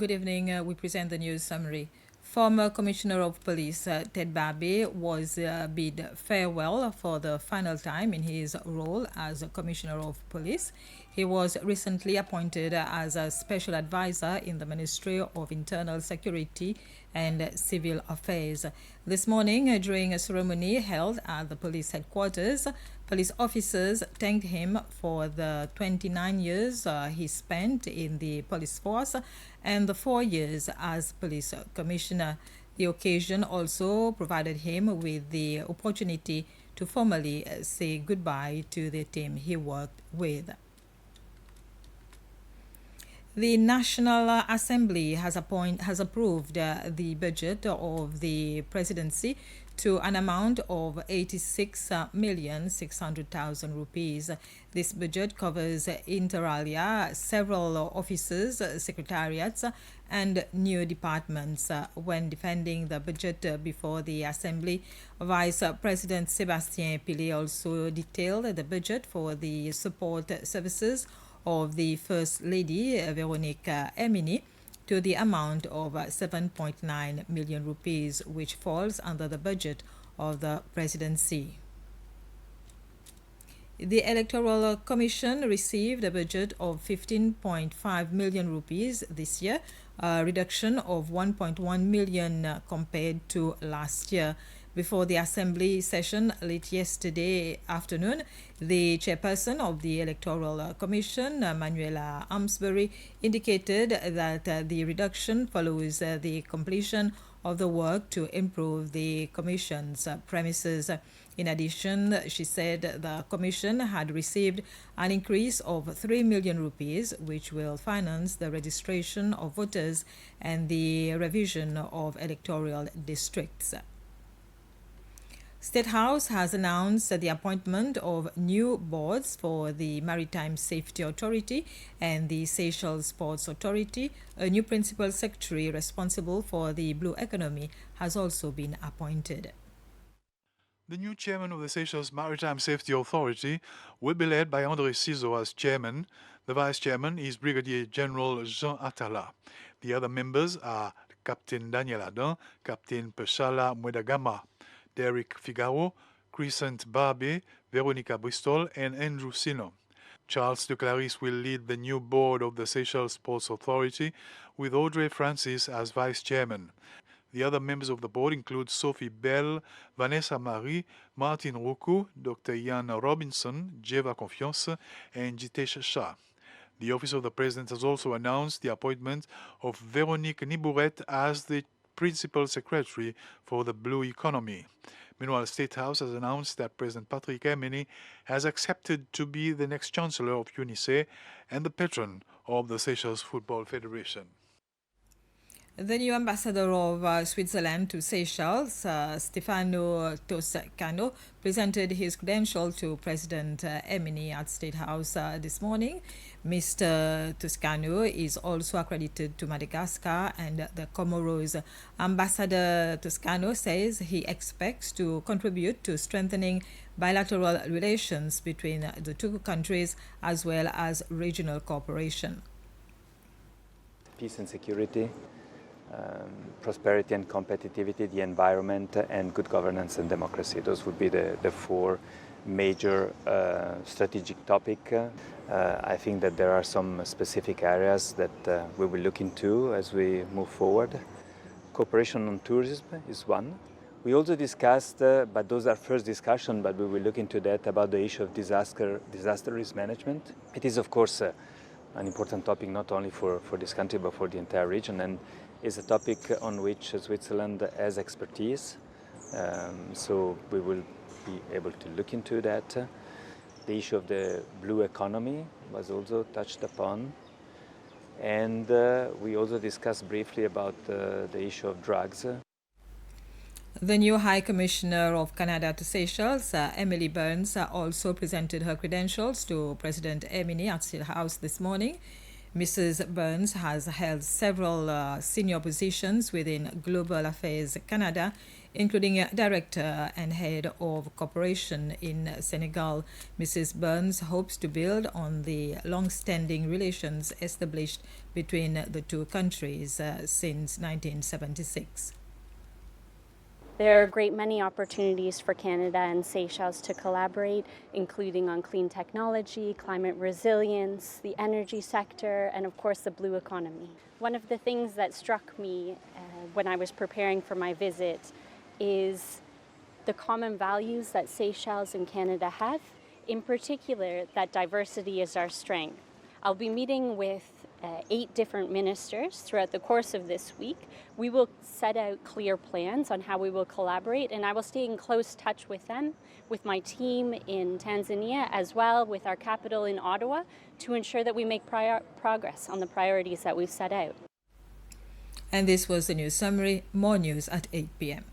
Good evening. We present the news summary. Former Commissioner of Police Ted Babe was bid farewell for the final time in his role as a Commissioner of Police. He was recently appointed as a special advisor in the Ministry of Internal Security and Civil Affairs. This morning, during a ceremony held at the police headquarters, police officers thanked him for the 29 years he spent in the police force and the 4 years as police commissioner. The occasion also provided him with the opportunity to formally say goodbye to the team he worked with. The National Assembly has approved the budget of the presidency to an amount of 86,600,000 rupees. This budget covers inter alia several offices, secretariats, and new departments. When defending the budget before the Assembly, Vice President Sebastien Pile also detailed the budget for the support services of the First Lady, Veronique Emini, to the amount of 7.9 million rupees, which falls under the budget of the presidency. The Electoral Commission received a budget of 15.5 million rupees this year, a reduction of 1.1 million compared to last year. Before the Assembly session late yesterday afternoon, the chairperson of the Electoral Commission, Manuela Amsbury, indicated that the reduction follows the completion of the work to improve the Commission's premises. In addition, she said the Commission had received an increase of 3 million rupees, which will finance the registration of voters and the revision of electoral districts. State House has announced the appointment of new boards for the Maritime Safety Authority and the Seychelles Ports Authority. A new principal secretary responsible for the blue economy has also been appointed. The new chairman of the Seychelles Maritime Safety Authority will be led by André Cizeau as chairman. The vice chairman is Brigadier General Jean Atala. The other members are Captain Daniel Adam, Captain Peshala Mwedagama, Derek Figaro, Crescent Barbe, Veronica Bristol, and Andrew Sino. Charles de Claris will lead the new board of the Seychelles Ports Authority, with Audrey Francis as vice chairman. The other members of the board include Sophie Bell, Vanessa Marie, Martin Roku, Dr. Ian Robinson, Jeva Confiance, and Jitesh Shah. The Office of the President has also announced the appointment of Veronique Nibouret as the Principal Secretary for the Blue Economy. Meanwhile, State House has announced that President Patrick Emini has accepted to be the next Chancellor of UNICE and the patron of the Seychelles Football Federation. The new ambassador of Switzerland to Seychelles, Stefano Toscano, presented his credentials to President Emini at State House this morning. Mr. Toscano is also accredited to Madagascar and the Comoros. Ambassador Toscano says he expects to contribute to strengthening bilateral relations between the two countries as well as regional cooperation. Peace and security, prosperity and competitivity, the environment, and good governance and democracy. Those would be the four major strategic topics. I think that there are some specific areas that we will look into as we move forward. Cooperation on tourism is one. We also discussed, but those are first discussion, but we will look into that, about the issue of disaster risk management. It is, of course, an important topic not only for this country but for the entire region, and is a topic on which Switzerland has expertise. So we will be able to look into that. The issue of the blue economy was also touched upon. And we also discussed briefly about the issue of drugs. The new High Commissioner of Canada to Seychelles, Emily Burns, also presented her credentials to President Emini at State House this morning. Mrs. Burns has held several senior positions within Global Affairs Canada, including Director and Head of Cooperation in Senegal. Mrs. Burns hopes to build on the long-standing relations established between the two countries since 1976. There are a great many opportunities for Canada and Seychelles to collaborate, including on clean technology, climate resilience, the energy sector, and of course the blue economy. One of the things that struck me when I was preparing for my visit is the common values that Seychelles and Canada have, in particular that diversity is our strength. I'll be meeting with 8 different ministers throughout the course of this week. We will set out clear plans on how we will collaborate, and I will stay in close touch with them, with my team in Tanzania, as well with our capital in Ottawa, to ensure that we make progress on the priorities that we've set out. And this was the news summary. More news at 8 p.m.